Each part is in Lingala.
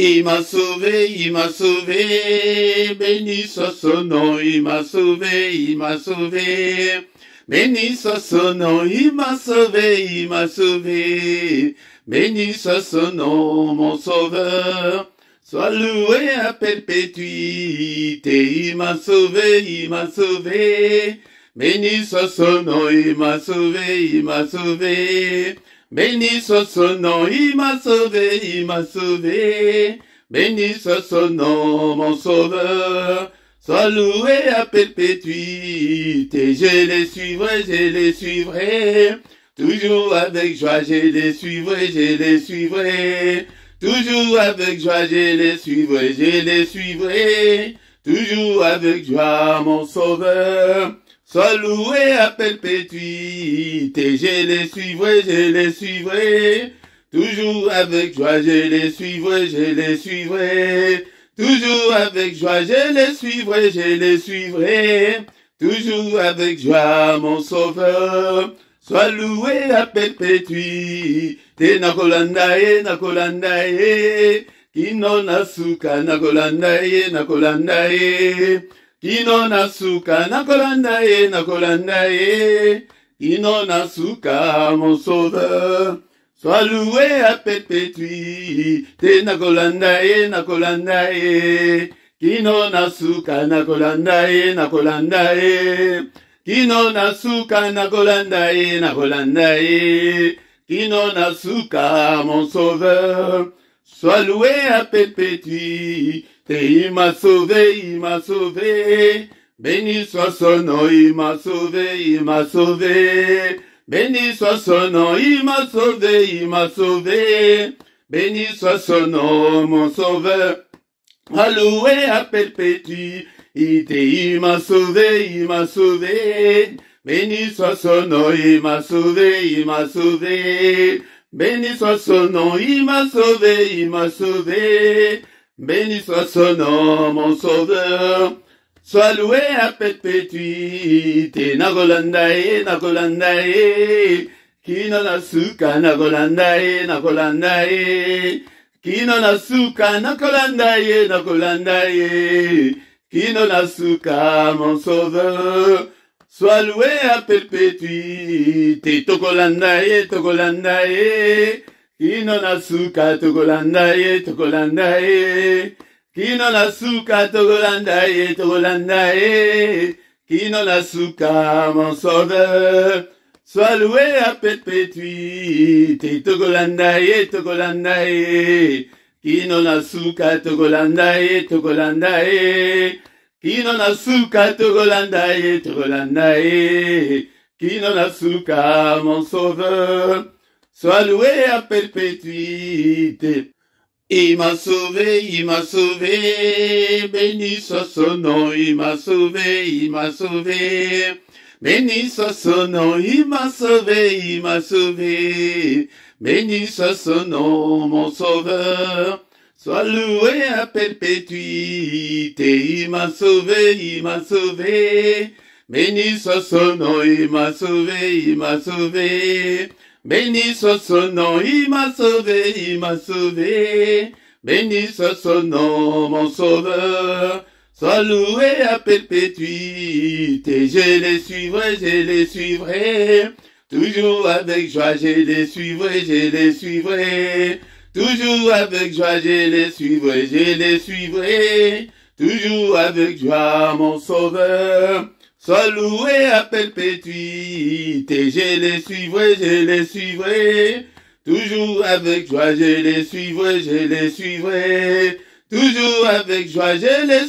il m'a sauvé, béni soit son nom, il m'a sauvé, il m'a sauvé. Béni soit son nom, il m'a sauvé, il m'a sauvé. Béni soit son nom, mon sauveur. Sois loué à perpétuité, il m'a sauvé, il m'a sauvé. Béni soit son nom, il m'a sauvé, il m'a sauvé. Béni soit son nom, il m'a sauvé, il m'a sauvé. Béni soit son nom, mon sauveur. Sois loué à perpétuité, je les suivrai. Toujours avec joie, je les suivrai. Toujours avec joie, je les suivrai. Toujours avec joie, mon sauveur. Sois loué à perpétuité, je les suivrai. Toujours avec joie, je les suivrai. Toujours avec joie, je les suivrai. Toujours avec joie, mon sauveur. Sois loué à perpétuité, nakolandae. Kino nasuka, nakolandae. Kino nasuka, nakolandae. Kino nasuka, mon sauveur. Sois loué à perpétuité, nakolandae. Kino nasuka, nakolandae. Kino nasuka, nakolandae. Kino nasuka, mon sauveur. Sois loué à perpétuité, il m'a sauvé. Béni soit son nom, il m'a sauvé. Béni soit son nom, il m'a sauvé. Béni soit son nom, mon sauveur. Alloué à perpétuité, il m'a sauvé. Béni soit son nom, il m'a sauvé. Béni soit son nom, il m'a sauvé. Béni soit son nom, mon sauveur. Sois loué à perpétuité, nakolandae. Kino nasuka, nakolandae. Kino nasuka, nakolandae. Kino nasuka, mon sauveur. Sois loué à perpétuité, tokolandae. Kino nasuka, tokolandae. Kino nasuka, tokolandae. Kino nasuka, mon sauveur. Sois loué à perpétuité, tokolandae. Kino nasuka, tokolandae. Kino nasuka, tokolandae. Kino nasuka, mon sauveur. Sois loué à perpétuité. Il m'a sauvé, béni soit son nom, il m'a sauvé. Béni soit son nom, il m'a sauvé. Béni soit son nom, mon sauveur. Sois loué à perpétuité, il m'a sauvé. Béni soit son nom, il m'a sauvé. Béni soit son nom, il m'a sauvé. Béni soit son nom, mon sauveur. Sois loué à perpétuité, je les suivrai. Toujours avec joie, je les suivrai. Toujours avec joie, je les suivrai. Toujours avec joie, mon sauveur. Sois loué à perpétuité, je les suivrai. Toujours avec joie, je les suivrai. Toujours avec joie, je les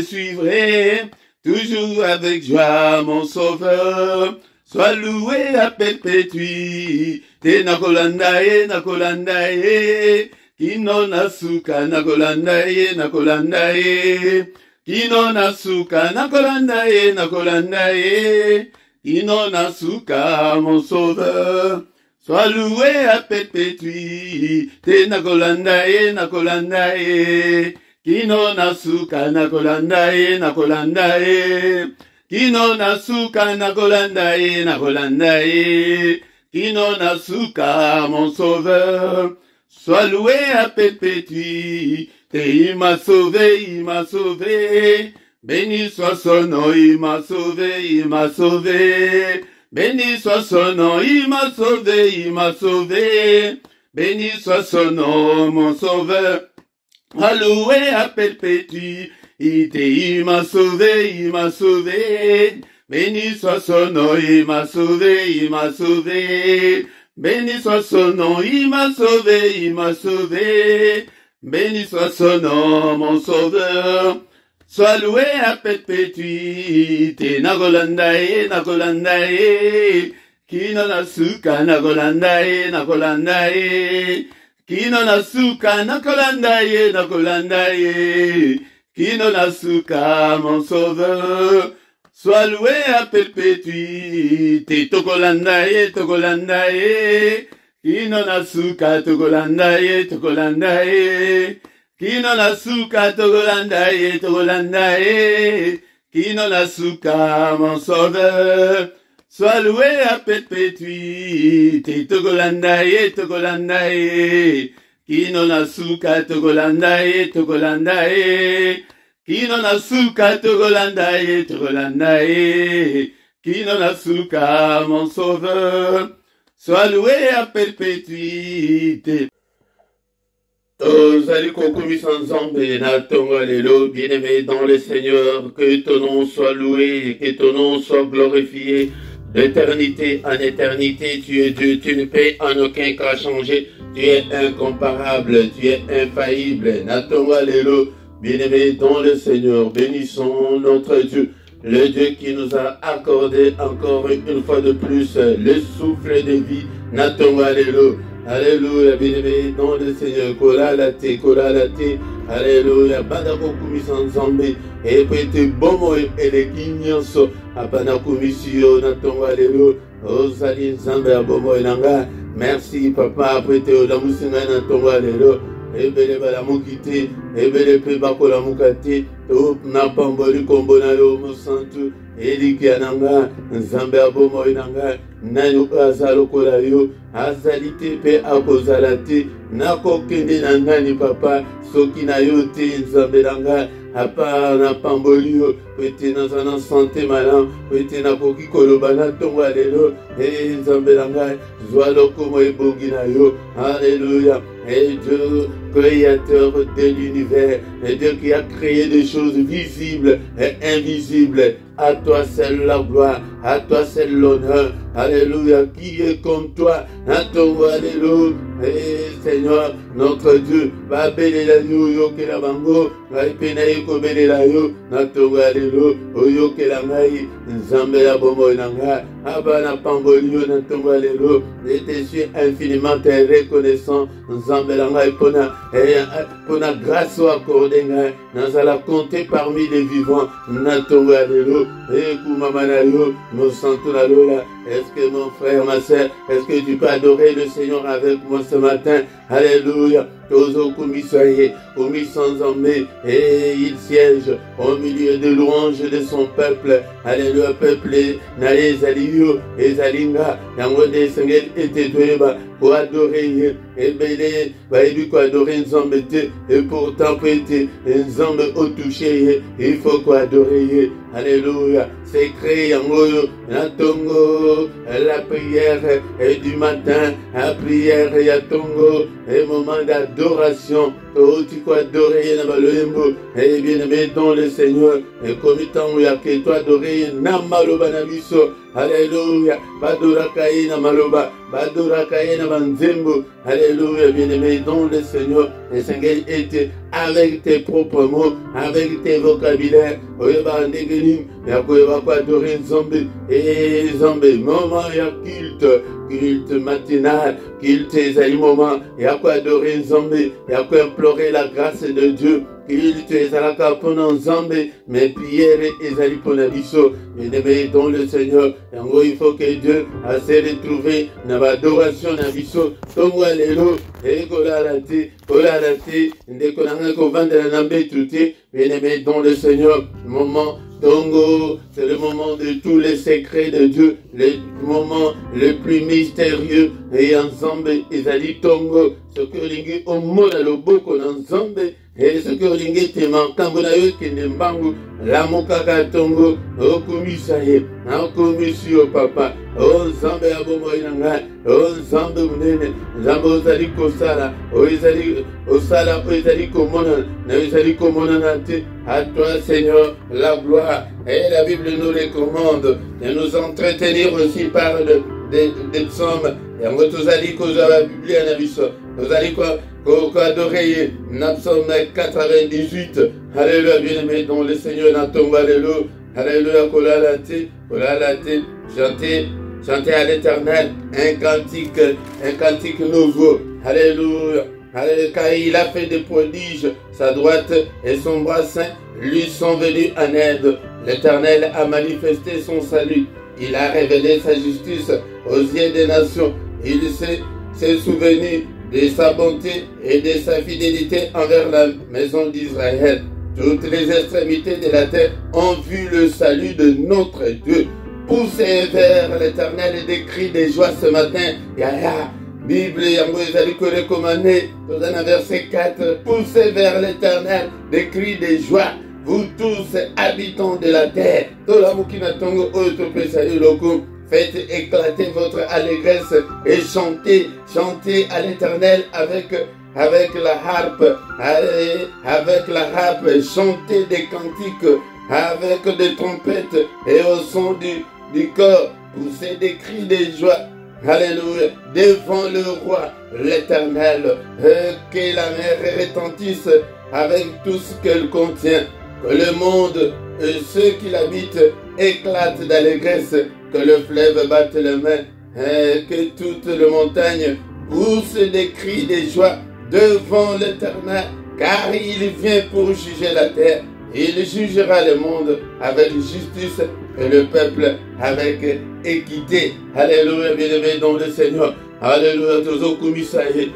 suivrai. Toujours avec joie, mon sauveur. Sois loué à perpétuité, nakolandae. Kino nasuka, nakolandae. Kino nasuka, nakolandae. Kino nasuka, mon sauveur. Sois loué à perpétuité, nakolandae. Kino nasuka, nakolandae. Kino nasuka, nakolandae. Kino nasuka, mon sauveur. Sois loué à perpétuité. Il m'a sauvé, il m'a sauvé. Béni soit son nom, il m'a sauvé, il m'a sauvé. Béni soit son nom, il m'a sauvé, il m'a sauvé. Béni soit son nom, mon sauveur. Alloué à perpétuité. Il m'a sauvé, il m'a sauvé. Béni soit son nom, il m'a sauvé, il m'a sauvé. Béni soit son nom, il m'a sauvé, il m'a sauvé. Béni soit son nom, mon sauveur. Sois loué à perpétuité. Nagolandae, nagolandae. Kino nasuka, nagolandae, nagolandae. Kino nasuka, nagolandae, nagolandae. Kino nasuka, mon sauveur. Sois loué à perpétuité. Togolandae, togolandae. Kino nasuka, togolandae, togolandae. Kino nasuka, togolandae, togolandae. Kino nasuka, mon sauveur. Sois loué à perpétuité. Togolandae, togolandae. Kino nasuka, togolandae, togolandae. Kino nasuka, togolandae, togolandae. Kino nasuka, mon sauveur. Sois loué à perpétuité. Tozali kokumi sans zambé, na tonga lelo, bien-aimé dans le Seigneur, que ton nom soit loué, que ton nom soit glorifié. D'éternité en éternité, tu es Dieu, tu ne peux en aucun cas changer. Tu es incomparable, tu es infaillible. Na tonga lelo, bien-aimé dans le Seigneur, bénissons notre Dieu. Le Dieu qui nous a accordé encore une fois de plus le souffle de vie. Na tonga lelo. Alléluia, bien-aimé, dans le Seigneur, kolalate, kolalate, alléluia, badako kumisan zambe, et peut-être bomo et les kinyanso, apana kumisio, natongo, alléluia, osali zambe, abomo et nanga, merci, papa, prêté au damusinga, natongo, alléluia, ebele balamukite, ebele pe bakola mukate, to na pamboli kombo na yo mosantu, eliki ananga, zambe abomo et nanga, nanu azalo kola yo, azalite pe akozalate, nako kende na ngani papa, soki na yo te nzambe nanga, apa na pamboli yo, pete na zana santé malam, pete na koki koloba na tongo alelo, nzambe nanga, zwalo komo ebongi na yo, alléluia, et Dieu, créateur de l'univers, et Dieu qui a créé des choses visibles et invisibles, à toi seul la gloire, à toi seul l'honneur, alléluia, qui est comme toi, à ton alléluia, et Seigneur, notre Dieu, va béler la yo, yo ke la bango, va épéner ko béler la yo, na ton alléluia, yo ke la ngai, nzambe la bomo nanga, abana pamboli yo, na ton alléluia, et je suis infiniment reconnaissant, nzambe la ngai, pona grâce accordée, nazala compter parmi les vivants, na ton alléluia, et kumamana yo, mo santo la lola. Est-ce que mon frère, ma soeur, est-ce que tu peux adorer le Seigneur avec moi ce matin? Alléluia. Tozo kumisoye, kumisonzambe, et il siège au milieu de louanges de son peuple. Alléluia, peuple, na ezaliyo, ezalinga, yango de sengel etetweba, pour adorer, et belé, va lui quoi adorer nzambe te, et pourtant prêter, nzambe au toucher, il faut quoi adorer. Alléluia, c'est créé yango, na tongo, la prière du matin, la prière ya tongo, et moment d'adoration, oh tu quoi adorer na baloyembo, et bien aimé dans le Seigneur, et comme tant ya que toi adorer na maloba na biso, alléluia, badora kaye na maloba, badora kaye na banzembo, alléluia, bien aimé dans le Seigneur, et Seigneur était avec tes propres mots, avec tes vocabulaires, oyeba ndegeni, ya koyeba kwa adorer nzambe, et nzambe, moment ya culte matinal, culte ezali moment, ya kwa adorer nzambe, ya kwa implorer la grâce de Dieu, culte ezalaka pona nzambe, mais prière ezali pona biso, bien-aimé dans le Seigneur, yango il faut que Dieu a se retrouvé na adoration na biso, tongo alelo, et kolalate, ndeko nanga kovandela na mbetu te, bien-aimé dans le Seigneur, moment Tongo, c'est le moment de tous les secrets de Dieu. les moments les plus mystérieux et ensemble ezali tongo soki olingi omona loboko na nzambe et soki olingi tema nkambo na yo ekende mbangu lamukaka tongo okumisa ye akomisi yo papa o nzambe ya bomoi na ngai o nzambe monene nzambe ozali kosala osala oyo ezali komona na yo ezali komonana te. À toi Seigneur la gloire. Et la Bible nous recommande de nous entretenir aussi par des psaumes. Et on vous a dit que vous avez la Bible à la biso. Vous allez adorer le psaume 98. Alléluia, bien-aimé, dont le Seigneur n'a tombé. Alléluia, alléluia, kolalate, chantez à l'Éternel un cantique nouveau. Alléluia. Car il a fait des prodiges, sa droite et son bras saint lui sont venus en aide. L'Éternel a manifesté son salut. Il a révélé sa justice aux yeux des nations. Il s'est souvenu de sa bonté et de sa fidélité envers la maison d'Israël. Toutes les extrémités de la terre ont vu le salut de notre Dieu. Poussez vers l'Éternel des cris de joie ce matin. Yaya. Bible yango ezali ko recommandé dans un verset 4. Poussez vers l'Éternel des cris de joie, vous tous habitants de la terre. Faites éclater votre allégresse et chantez à l'Éternel avec la harpe. Avec la harpe, chantez des cantiques avec des trompettes et au son du corps. Poussez des cris de joie. Alléluia, devant le roi, l'Éternel, que la mer retentisse avec tout ce qu'elle contient, que le monde et ceux qui l'habitent éclatent d'allégresse, que le fleuve batte les mains, que toute la montagne pousse des cris de joie devant l'Éternel, car il vient pour juger la terre. Il jugera le monde avec justice et le peuple avec équité. Alléluia, bien-aimé dans le Seigneur. Alléluia, tozo kumisaye.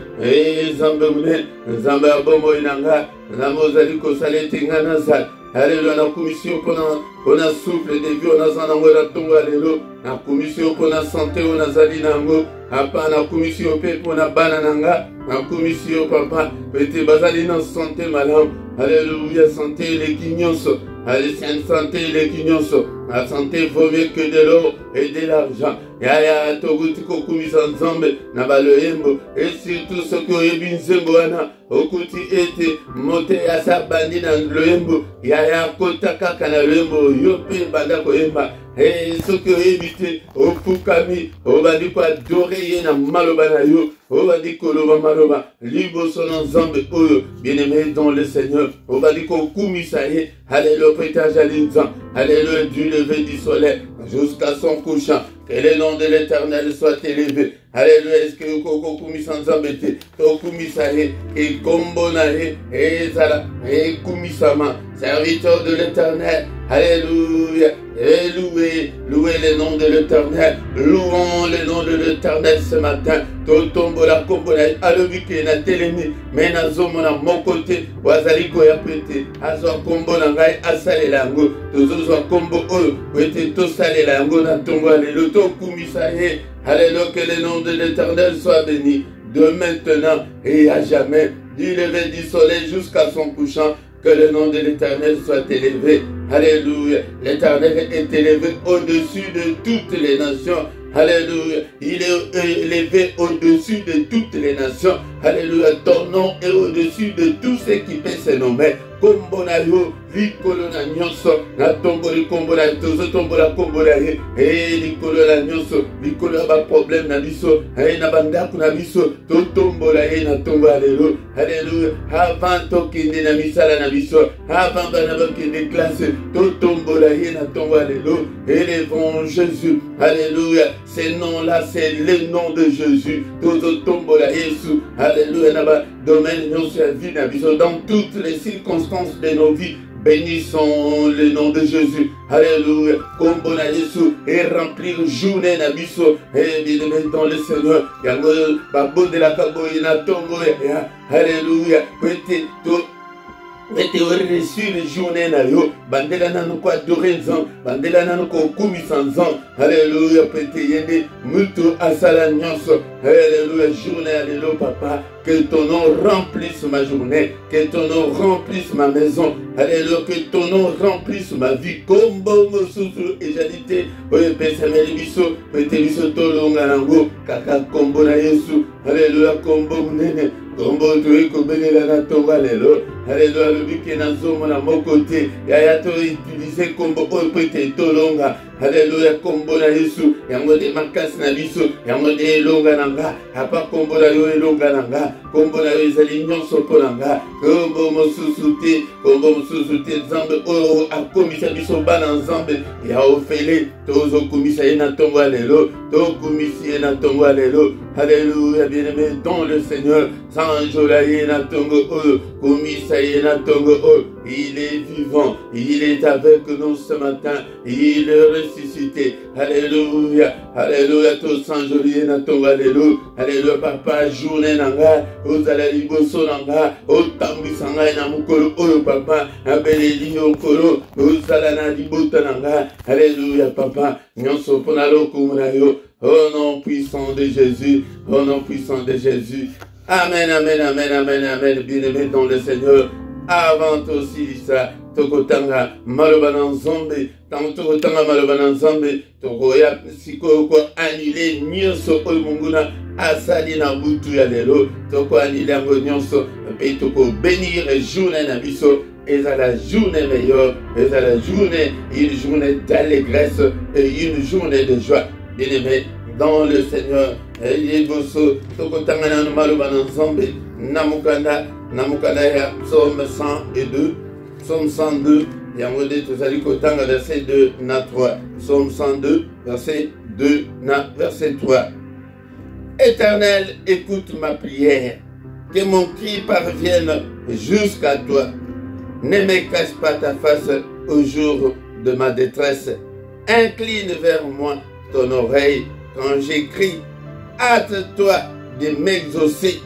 Nzambe mune, nzambe abomo inanga, nzambe ozali kosala tingana sala. Alléluia, na commission pour na souffle de vie, on a zanango na tongo alléluia. Na commission pour na santé, on a zali nango. Apa na commission pe pour na bana nanga. Na commission papa, pete bazali na santé malam. Alléluia, santé les guignons. Allez, santé les guignons. La santé vaut mieux que de l'or et de l'argent. Yaya togutiko kumisa nzambe na baloyembo. Et surtout ce que yebi nzembo wana okuti ete mote ya sabandi na loyembo. Yaya kota kaka na loyembo yope banda koyemba. Et ce que yebi ofukami obandi ko adore ye na maloba na yo. Obandi ko loba maloba libo sono nzambe oyo bien-aimé dans le Seigneur. Obandi ko kumisa ye. Alléluia, prêtage à l'instant. Alléluia, du lever du soleil jusqu'à son couchant. Que le nom de l'Éternel soit élevé. Alléluia, est-ce que vous kumisa nzambete, tokumisaye, et kombonaye, et zala, et kumisama, serviteur de l'Éternel. Alléluia, et louez le nom de l'Éternel. Louons le nom de l'Éternel ce matin. Totombo la kombona, alobike na telemi, mais na zomo na mon côté, wazali koya pete, azwa kombo na ngai asale lango, tozozwa kombo oyo, wete tosale lango na tongo alelo, tokumisaye. Alléluia, que le nom de l'Éternel soit béni, de maintenant et à jamais, du lever du soleil jusqu'à son couchant, que le nom de l'Éternel soit élevé. Alléluia, l'Éternel est élevé au-dessus de toutes les nations. Alléluia, il est élevé au-dessus de toutes les nations. Alléluia, ton nom est au-dessus de tout ce qui peut se nommer. Kombonayo, likolo na nyonso, na tomboli kombola, tozo tombola kombola ye, likolo na nyonso, likolo ba problème na biso, na bandaku na biso, to tombola ye na tombo alléluia, alléluia, avant to kende na misala na biso, avant bana ba kende classe, to tombola ye na tombo alléluia, élevons Jésus, alléluia, ce nom-là c'est le nom de Jésus, tozo tombola Yesu, alléluia, na ba domaine nyonso ya vie na biso, dans toutes les circonstances de nos vies. Bénissons le nom de Jésus. Alléluia. Kombo na Yesu et remplir journée na biso. Et bien dans le Seigneur. Yango babo de la kabo ina tombo. Alléluia. Petit tout. ete reçu le journée na yo bandela nanu ko adorer nzambe bandela nanu ko kumisa nzambe alléluia pete yende mutu asala nyonso alléluia journée alléluia papa que ton nom remplisse ma journée que ton nom remplisse ma maison alléluia que ton nom remplisse ma vie kombo mosusu ejalite oyo pesameli biso pete biso tolonga nango kaka kombo na Yesu alléluia kombo munene kombo toyi kobelela na tonga lelo alléluia lobike na zomo na mokote yaya to utiliser kombo oyo pete tolonga alléluia kombo na Yesu yango de makasi na biso yango de elonga na nga apa kombo na yo elonga na nga kombo na yo ezali nyonso mpo na nga kombo mosusu te nzambe oyo akomisa biso bana nzambe ya ofele tozokomisa ye na ntongo ya lelo tokomisi ye na ntongo ya lelo alléluia bien-aimé dans le Seigneur sanjola ye na ntongo oyo komisa ye na ntongo oyo il est vivant il est avec nous ce matin il est ressuscité alléluia alléluia tosanjoli ye na ntongo ya lelo alléluia papa journée na nga ozala liboso na nga otambwisa ngai na mokolo oyo papa abeleli yo nkolo ozala na libota na nga alléluia papa nyonso mpo na lokumu na yo au nom puissant de Jésus au nom puissant de Jésus amen amen amen amen amen bien-aimé dans le Seigneur avant aussi ça tokotanga maloba na nzambe tango tokotanga maloba na nzambe tokoya sikoyo ko annule nyonso oyo monguna asali na butu ya lelo toko annule yango nyonso mpe toko bénir journée na biso eza la journée meilleure eza la journée une journée d'allégresse et une journée de joie bien-aimé dans le Seigneur liboso tokotanga na maloba na nzambe namukanda ya psaume 102 psaume 102 yango de tozali kotanga verset 2 na 3 psaume 102 verset 2 na verset 3 Éternel, écoute ma prière, que mon cri parvienne jusqu'à toi. Ne me cache pas ta face au jour de ma détresse. Incline vers moi ton oreille quand j'écris. Hâte-toi de m'exaucer.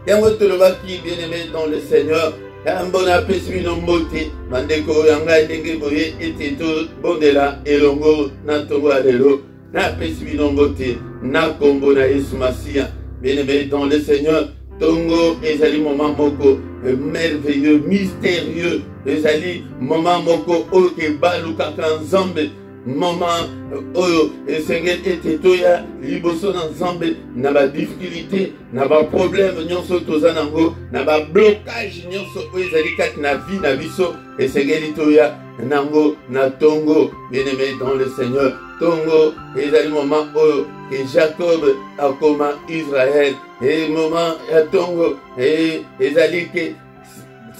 Yango tolobaki bien-aimé dans le Seigneur. Yambona pesmino mbote mandeko yanga ndenge boye ete to bondela elongo na tongo alelo na pesmino mbote na kombo na Yesu Masia. Bien-aimé dans le Seigneur. Tongo ezali moment moko merveilleux, mystérieux. Ezali moment moko oyo ke balukaka nzambe. Moment oyo esengeli ete toya liboso na nzambe na ba difficulté na ba problème nyonso toza nango na ba blocage nyonso oyo ezali kati na vie na biso esengeli toya nango na tongo. Bien-aimé dans le Seigneur, tongo ezali moment oyo que Jacob akoma Israël et moment ya tongo et ezali que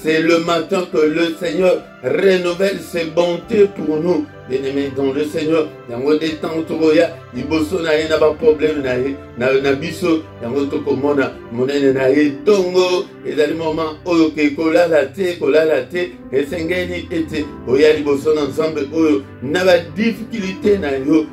c'est le matin que le Seigneur renouvelle ses bontés pour nous. Bien-aimés dans le Seigneur, yango de temps toya liboso na ye na ba problème na ye na biso yango tokomona monene na ye tongo ezali moment oyo ke kolala te esengeli ete oya liboso na nzambe oyo na ba difficulté na yo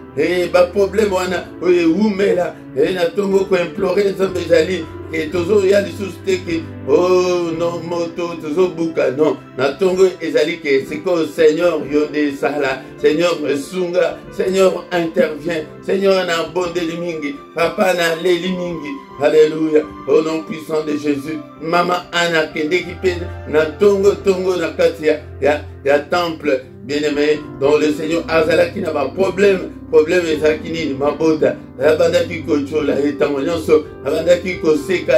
ba problème wana oyo umela na tongo ko implorer nzambe ezali et toujours il y a des sociétés qui oh non moto toujours buka non na tongo ezali que c'est que Seigneur yonde sala Seigneur sunga Seigneur intervient Seigneur na bonde limingi papa na le limingi alléluia au nom puissant de Jésus mama ana kende kipe na tongo na kati ya temple bien-aimé dans le Seigneur azalaki na ba problème ezalaki nini mabota abandaki kochola etango nyonso abandaki koseka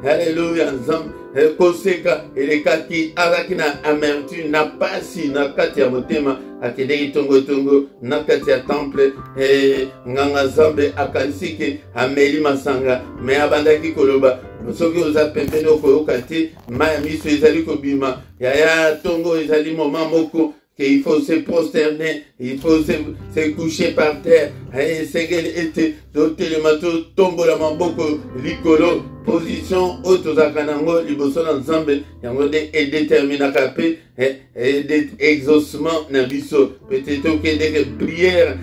alléluia nzambe koseka elekaki azalaki na amertume na pasi na kati ya motema akendeki tongo na kati ya temple nganga nzambe akanisiki ameli masanga me abandaki koloba soki oza pembeni okoyoka te maya miso ezali kobima yaya tongo ezali moment moko qu'il faut se prosterner, il faut se coucher par terre. Sengeli ete doté le mato tombo la mamboko likolo position autozakanango liboso na nzambe yango de détermina kapé et d'exaucement na biso peut-être que des prières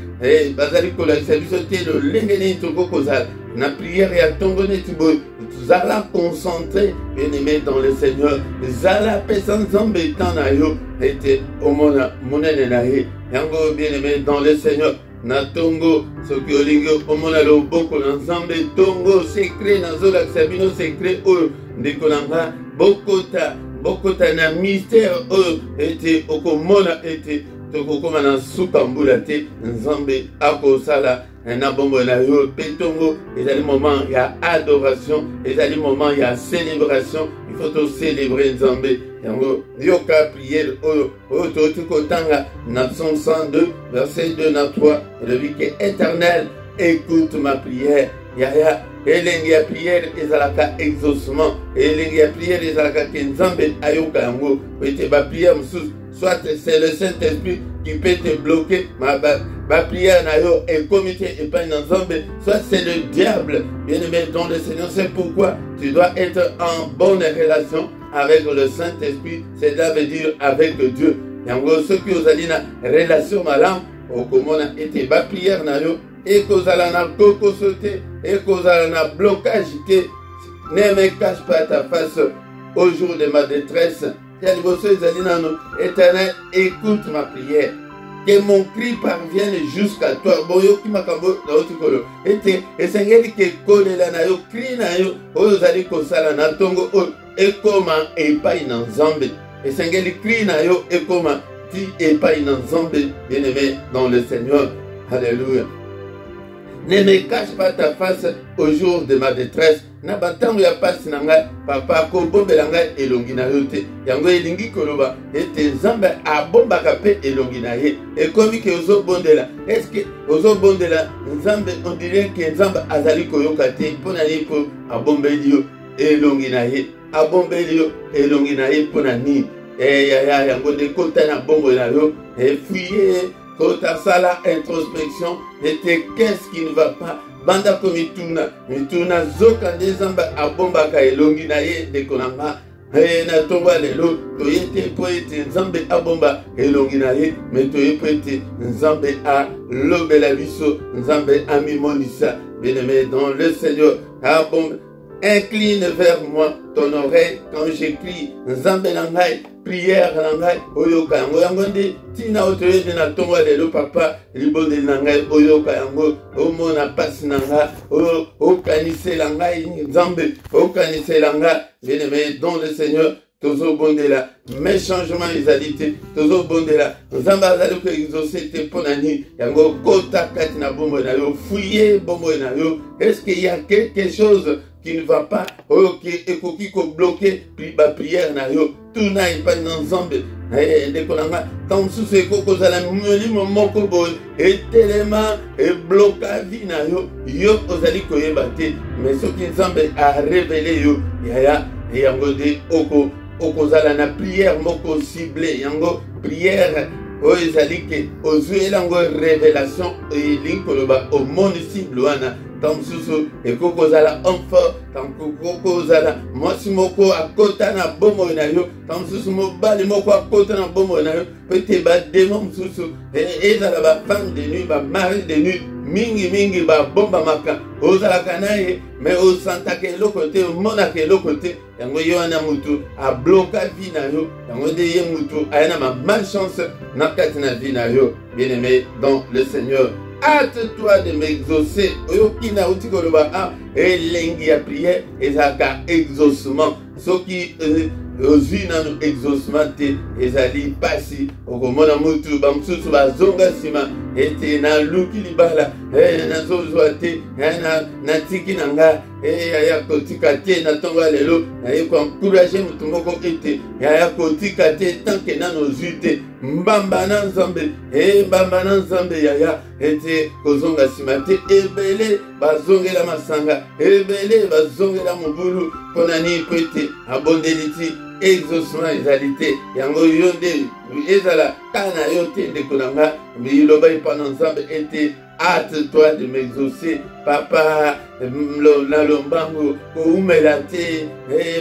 bazali kola biso te le lengeni toko kozala na prière ya tongo neti boye zala concentré bien-aimé dans le Seigneur zala pesa nzambe etan na yo ete omona monene na ye yango bien-aimé dans le Seigneur na tongo soki olingi omona loboko na nzambe tongo secret nazolakisa bino secret oyo ndeko na nga bokota na mystère oyo ete okomona ete tokokoma na suka mbula te nzambe akosala na bombo na yo pe tongo ezali moment ya adoration ezali moment ya célébration il faut to célébrer nzambe yango yoka prière oyo toti kotanga na Psaume 102 verset 2 na 3 le que éternel écoute ma prière yaya elengi ya prière ezalaka exaucement elengi ya prière ezalaka ke nzambe ayoka yango ete ba prière mosusu soit c'est le Saint-Esprit qui peut te bloquer ma prière na yo et comité et pas nzambe soit c'est le diable bien-aimé dans le Seigneur c'est pourquoi tu dois être en bonne relation avec le Saint-Esprit cela veut dire avec Dieu yango soki ozali na relation malamu okomona ete ba prière na yo ekozala na kokoso te ekozala na blocage te ne me cache pas ta face au jour de ma détresse. Éternel, écoute ma prière. Que mon cri parvienne jusqu'à toi. Boyo ki makambo na otikolo. Ete esengeli ke kolela na yo cri na yo oyo zali kosala na tongo oyo ekoma epai na nzambe. Esengeli cri na yo ekoma ti epai na nzambe. Bien-aimé dans le Seigneur. Alléluia. Ne me cache pas ta face au jour de ma détresse. Na batango ya pasi na ngai papa ko bombela ngai elongi na yo te yango elingi koloba ete nzambe abombaka pe elongi na ye ekomi ke ozobondela eske ozobondela nzambe on dirait que nzambe azali koyoka te mpona nini mpo abombeli yo elongi na ye abombeli yo elongi na ye mpona nini yaya yango nde kota na bombo na yo efuye kota sala introspection ete qu'est-ce qui ne va pas banda ko mituna zoka nde nzambe abombaka elongi na ye ndeko na nga na tongo lelo toyete po ete nzambe abomba elongi na ye me toye po ete nzambe alobela biso nzambe amimonisa bien-aimé dans le Seigneur abomba. Incline vers moi ton oreille quand j'écris nzambe na ngai prière na ngai oyoka yango yango nde tina otoyede na tongo lelo papa libonde na ngai oyoka yango omona pasi na ngai okanisela ngai nzambe okanisela ngai bien-aimé dans le Seigneur tozobondela mes changements ezali te tozobondela nzambe azali ko exaucer te mpona nini yango kota kati na bombo na yo fouiller bombo na yo est-ce qu'il y a quelque chose qui ne va pas ok ekoki ko bloquer ba prière na yo tuna epai na nzambe ndeko na nga tant mosusu ekokozala molimo moko boye etelema ebloka vi na yo ozali koyeba te mais soki nzambe arevele yo yaya yango nde okozala na prière moko ciblé yango prière oyo ezali ke ozwela yango révélation elingi koloba omoni cible wana tant mosusu ekokozala homme fort tant kokozala mwasi moko akota na bomoi na yo tant mosusu mobali moko akota na bomoi na yo po ete bademo mosusu ezala bafemme de nuit bamari de nuit mingi babombamaka ozalaka na ye mais osantaka eloko te omonaka eloko te yango ye wana mutu abloka vi na yo yango nde ye mutu aya na malchance na kati na vi na yo bien-aimé dans le Seigneur. Hâte-toi de m'exaucer. Oyoki na uti koloba elengi ya prière ezaka exaucement. Soki ozwi nanu exaucement te ezali pasi okomona mutu bamosusu bazonga nsima ete naluki libala nazozwa te natiki na nga yaya kotika te na ntongo ya lelo naye koencourage motu moko ete yaya kotika te tanke nano ozwi te mbamba na nzambe yaya ete kozonga nsima te ebele bazongela masanga ebele bazongela mobulu mpona nini po ete abondeli ti exaucement ezali te yango yo nde ezala kana yo te ndeko na nga liloba epa na nzambe ete hâte-toi de m'exaucer. Papa, na lombango, koumelate,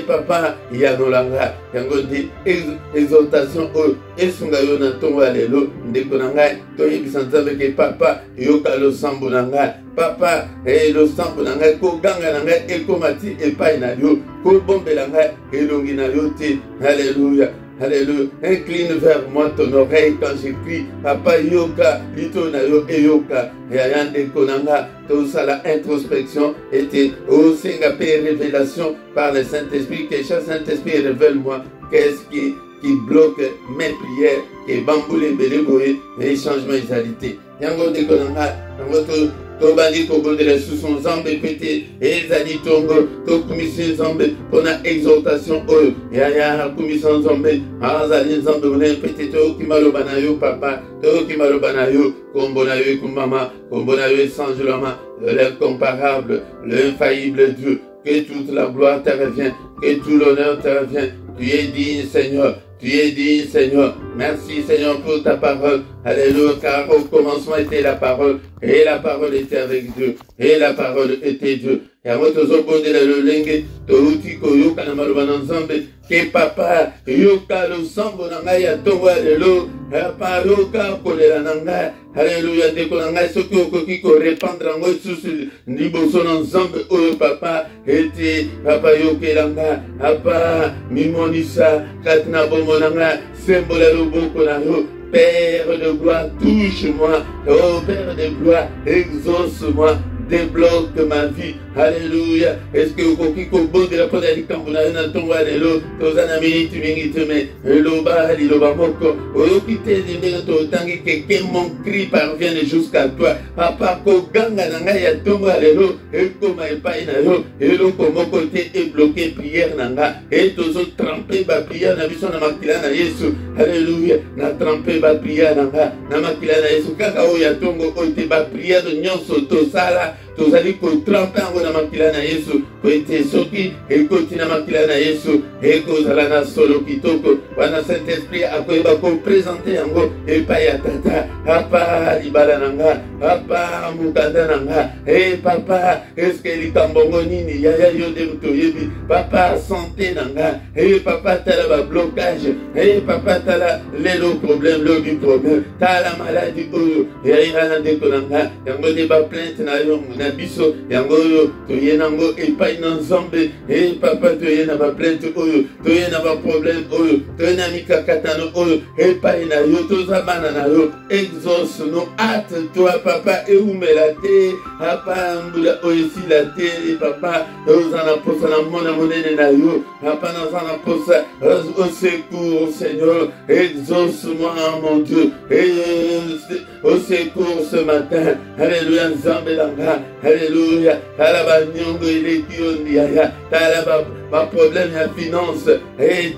papa, yanolanga, yango di exaltation, esunga yo na tongo alelo, ndeko na ngai, toyebisa nzambe ke papa, yoka losambo na ngai, papa, losambo na ngai, koganga na ngai, ekomati epai na yo, kobombela ngai, elongi na yo te, alléluia. Alléluia. Incline vers moi ton oreille quand je crie. Papa yoka, lito na yo e yoka. Yayande konanga, tout ça la introspection était au Singapour révélation par le Saint-Esprit. Que chaque Saint-Esprit révèle-moi qu'est-ce qui bloque mes prières, qui bamboule beleboé et changement exalité. Yango de konanga, yango Tobandi kobondela sous son zambe pété et zali tongo to commission zambe pour la exaltation oyo ya commission zambe azali zambe on pété to kimaloba na yo papa to kimaloba na yo kombo na yo kumama kombo na yo sans lama l'incomparable l'infaillible Dieu, que toute la gloire te revient, que tout l'honneur te revient. Tu es digne Seigneur, tu es digne Seigneur. Merci Seigneur pour ta parole. Alléluia, car au commencement était la parole, et la parole était avec Dieu, et la parole était Dieu. Et à moi, tous au de la lenge, touti koyoka na malobana nzambe, que papa, yoka lo sambo na ngai ya tongo alelo, papa yoka kolela na ngai, alléluia, ndeko na ngai soki okoki ko répandre ngo susu liboso na nzambe oyo papa, ete papa yokela ngai, papa mimonisa kati na bombo na ngai, sembola loboko na yo. Père de gloire, touche-moi. Oh Père de gloire, exauce-moi. Débloque ma vie. Alléluia. Est-ce que vous comprenez qu'au bout de la porte de l'Ikambuna, na tongo alelo, tozana minute mingi tume, loba liloba moko, oyokite zimbenga to tangi que mon cri parvienne jusqu'à toi. Papa ko ganga na ngai ya tongo alelo, ekoma epai na yo, eloko moko te est bloqué prière na nga, et tozo tremper ba prière na biso na makila na Yesu. Alléluia. Na tremper ba prière na nga, na makila na Yesu kaka o ya tongo o te ba prière nyonso to sala. Tozali ko tremper ngo na makila na Yesu ko ete soki ekoti na makila na Yesu ekozala na solo kitoko wana Saint-Esprit akoyeba ko présenter yango epai ya tata papa libala na nga papa mukanda na nga papa est-ce que likambongo nini yaya yo de toyebi papa santé na nga papa tala ba blocage papa tala lelo problème lo du problème tala maladie oyo yaya na ndeko na nga yango de ba plainte na yo na biso yango oyo toye nango epai na nzambe papa toye na ba plainte oyo toye na ba problème oyo toye na mikakatano oyo epai na yo toza bana na yo exauce no hâte toi papa eumela te papa mbula oyo esila te papa oza na posa na mona monene na yo papa naza na posa au secours Seigneur exauce-moi mon Dieu au secours ce matin alléluia nzambe langa alléluia talaba nyongo eleki ondiaya talaba ma problème ya finance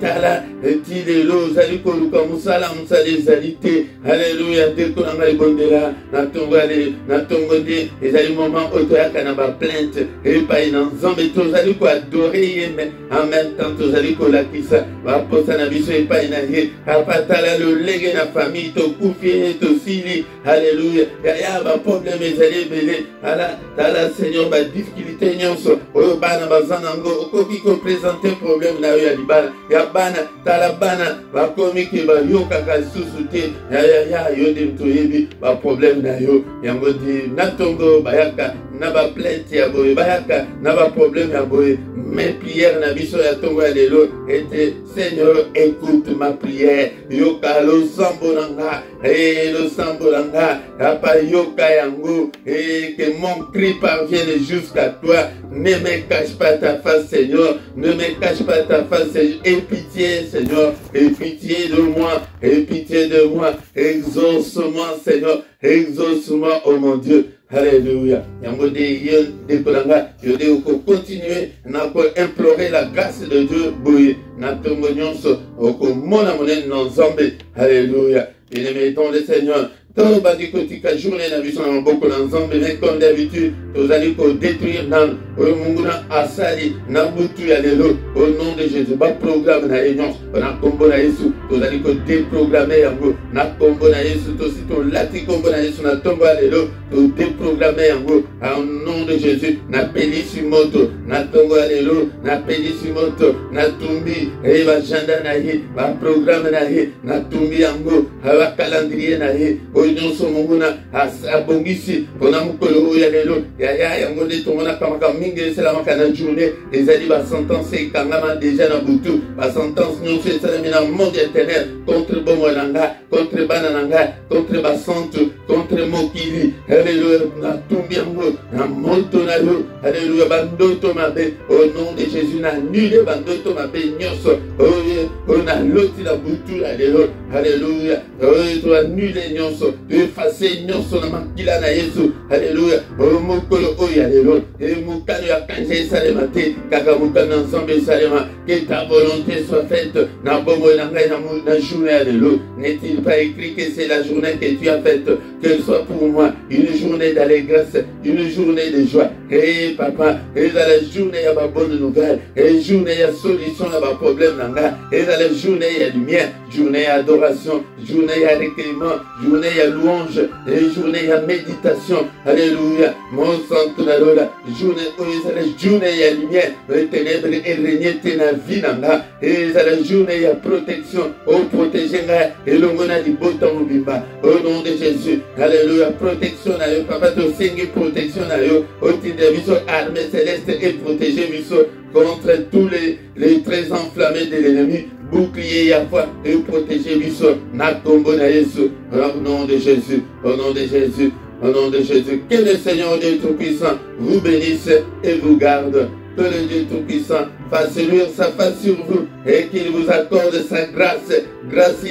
tala tilelo ozali koluka mosala ezali te alléluia ndeko na ngai bondela na tongo nde ezali moment oyo toyaka na baplainte epai na nzambe tozali koadore ye me en même temps tozali kolakisa baposa na biso epai na ye papa tala lolenge na famille tokufi ye tosili alléluia ya baproblème ezali ebele tala Seigneur badifficulté nyonso oyo bana baza nango okoki kopresente problème na yo ya libala ya bana tala bana bakomi ke bayokaka lisusu te ya yo nde toyebi baproblème na yo yango di na tongo bayaka na baplainte ya boye bayaka na baproblème ya boye mes prières na biso ya tongo ya lelo ete Seigneur écoute ma prière yoka losambo na nga losambo na nga papa yoka yango que mon cri parvienne jusqu'à toi. Ne me cache pas ta face, Seigneur. Ne me cache pas ta face, Seigneur. Aie pitié, Seigneur. Aie pitié de moi. Aie pitié de moi. Exauce-moi, Seigneur. Exauce-moi, oh mon Dieu. Alléluia. Je vais continuer à implorer la grâce de Dieu. Alléluia. Et nous mettons le Seigneur. to bandi kotika journée na biso na maboko na nzambe, mais comme d'habitude tozali kodétruire nano oyo mungu na asali na butu ya lelo au nom de Jésus. Ba programme na union na kombo na Yesu tozali kodéprogrammer yango na kombo na Yesu, tosi tolati kombo na Yesu na tombo ya lelo todéprogrammer yango au nom de Jésus. Na pelisi moto na tombo ya lelo, na pelisi moto na tumbi ba agenda na ye, ba programme na ye na tumbi yango, ba calendrier na ye oyo nyonso mungu na abongisi mpona mokolo oyo ya lelo yaya yango nde tomona kamaka mingi esalamaka na journée ezali basentence ekangama deja na butu, basentence nyonso esalami na monde éternel contre bomoi na nga, contre bana na nga, contre basante, contre mokili. Alléluia, na tumbi yango na moto na yo. Alléluia, bandoto mabe au nom de Jésus na nule bandoto mabe nyonso oyo na loti na butu na lelo. Alléluia, oyo to anule nyonso, effacer nyonso na makila na Yesu. Alléluia, oyo mokolo oyo ya lelo mokano ya kanja esalema te, kaka mokano ensemble esalema. Que ta volonté soit faite na bomoi na ngai na journée ya lelo. N'est-il pas écrit que c'est la journée que tu as faite, qu'elle soit pour moi une journée d'allégresse, une journée de joie. Et papa, et dans la journée il y a ma bonne nouvelle, et journée il y a solution à ma problème nanga, et dans la journée il y a lumière, journée il y a adoration, journée il y a recueillement, journée il y a louange, et journée il y a méditation. Alléluia, mon sang na lola, journée où il y a journée il y a lumière, les ténèbres et régner na vie nanga, et dans la journée il y a protection, oh protéger nga, et le mona di botan mobimba, au nom de Jésus. Alléluia, protection na yo, papa to sengi protection na yo, au titre de viso armée céleste et protéger viso contre tous les traits enflammés de l'ennemi, bouclier à foi et protéger viso na tombo na Yesu, au nom de Jésus, au nom de Jésus, au nom de Jésus. Que le Seigneur Dieu Tout-Puissant vous bénisse et vous garde. Que le Dieu Tout-Puissant fasse luire sa face sur vous et qu'il vous accorde sa grâce. Grâce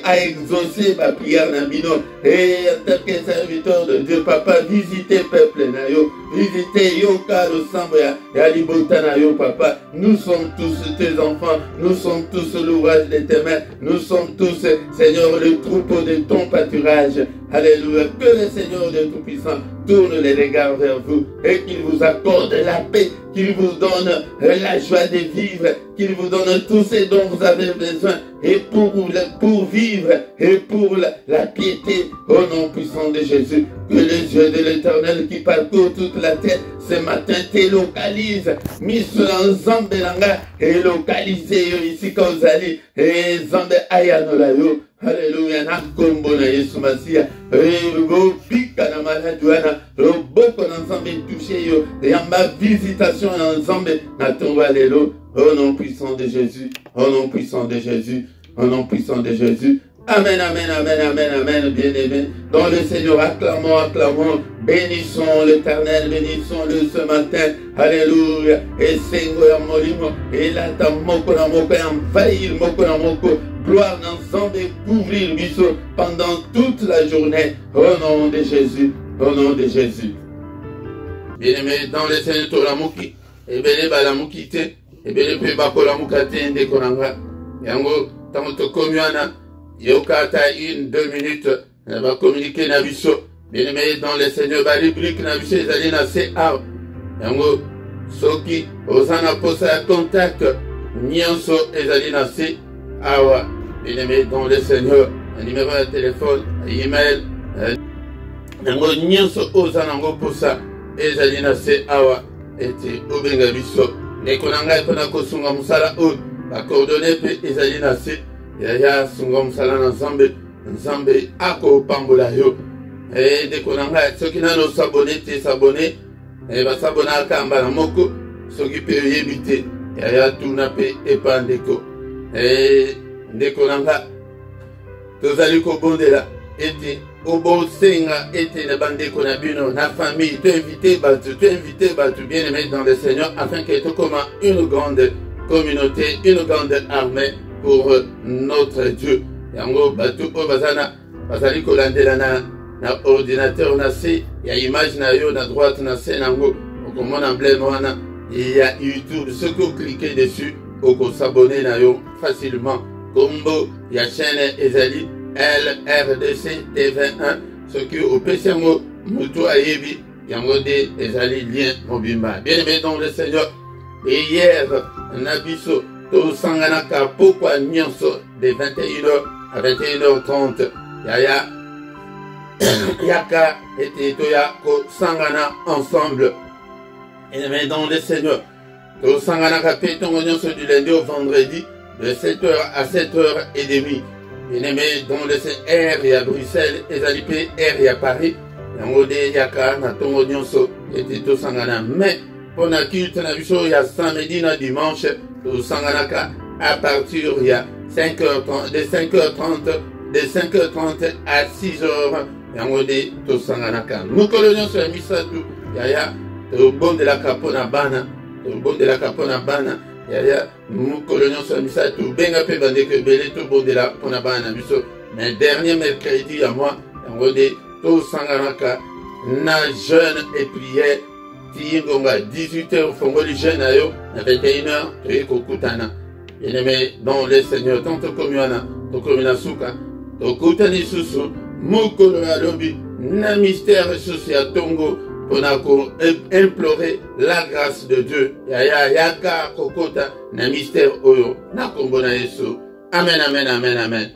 à exaucer ma prière Nabino. Et en tant que serviteur de Dieu, papa, visitez peuple Nayo, visitez Yoka le Samboya et Alibota Nayo, papa. Nous sommes tous tes enfants, nous sommes tous l'ouvrage de tes mains, nous sommes tous, Seigneur, le troupeau de ton pâturage. Alléluia. Que le Seigneur de Tout-Puissant tourne les regards vers vous et qu'il vous accorde la paix, qu'il vous donne la joie de vivre, qu'il vous donne tout ce dont vous avez besoin et pour vivre et pour la piété au nom puissant de Jésus. Que les yeux de l'Éternel qui parcourent toute la terre ce matin te localisent. Mis en Zambelanga et localisé ici Kauzali et Zambe Ayanolayo. Alléluia, na kombo na Yesu Masia. Ego pika na maladuana. Roboko na Nzambe touché yo. Et en ma visitation na Nzambe na tomba lelo. Au nom puissant de Jésus. Au nom puissant de Jésus. Au nom puissant de Jésus. Amen, amen, amen, amen, amen, bien-aimé. Dans le Seigneur, acclamons, acclamons. Bénissons l'Éternel, bénissons-le ce matin. Alléluia. Et Sengo ya molimo. Et là, ta moko na moko, envahir moko na moko. Gloire ensemble et couvrir biso pendant toute la journée. Au nom de Jésus. Au nom de Jésus. Bien-aimé, dans le Seigneur, Toramuki. Et bien, les balamuki te. Et bien, les pébakolamoukate, ndekonanga. Yango, tamoto komiana. Yokata 1-2 minutes, on va communiquer na biso. Bien aimé dans le Seigneur, ba rubrique na biso ezali na CA. Yango soki ozana posa ya contact nyonso ezali na CA. Bien aimé dans le Seigneur, un numéro de téléphone, email. Yango nyonso ozana ngo posa ezali na CA. Ete obenga biso. Nekonanga kona kosunga musala o. Ba coordonnées pe ezali na CA. Yaya sunga musala na Nzambe ako pambola yo. E deko nanga soki nano s'abonner te s'abonner e ba s'abonner kamba na moko soki pe yebite yaya tuna pe epandeko e ndeko nanga tozali ko bondela ete obo senga ete na bandeko na bino na famille te invité batu bien aimé dans le Seigneur afin que tu comme une grande communauté, une grande armée pour notre Dieu. Yango batu o bazana bazali kolandela na ordinateur na se ya image na yo na droite na se nango okomona emblème wana il y a YouTube ce que vous cliquez dessus oko s'abonner na yo facilement kombo ya chaîne ezali LRDC TV1 ce qui au PCMO, Moutou Ayebi, Yangode, Ezali Lien, Mobimba. Bien-aimé dans le Seigneur, et hier, Nabiso, To Sanganaka, pourquoi Nyonso, de 21h à 21h30, Yaya, Yaka et Toya, Ko Sangana ensemble. Bien-aimé dans le Seigneur, To Sanganaka, Péton Nyonso du lundi au vendredi, de 7h à 7h30. Bien-aimé dans le Seigneur, et à Bruxelles, Ezali P, R et à Paris, Yangode, Yaka, Natongo Nyonso, et To Sangana. Mais, pour la culte, il y a samedi, dimanche, au Sanganaka, à partir, il y a 5h30, de 5h30 à 6h, il y a un de Sanganaka. Nous colonions sur la Misatu, il y a le bon de la Capona Bana, le bon de la Capona Bana, il y a nous colonions sur la Misatu, Benga Pebande que Belé, tout bon de la Capona Bana, mais dernier mercredi, à moi, il y a un de Sanganaka, na jeûne et prière. Tingonga 18h Fongoli jeune ayo à 21h Toyeko Kutana. Bien-aimé dans le Seigneur, tant Tokomiana, Tokomina Suka, Tokutani Susu, Mukolo Alobi, na mystère Susu à Tongo, pour implorer la grâce de Dieu. Yaya Yaka Kokota, na mystère Oyo, na Kombona Yesu. Amen, amen, amen, amen.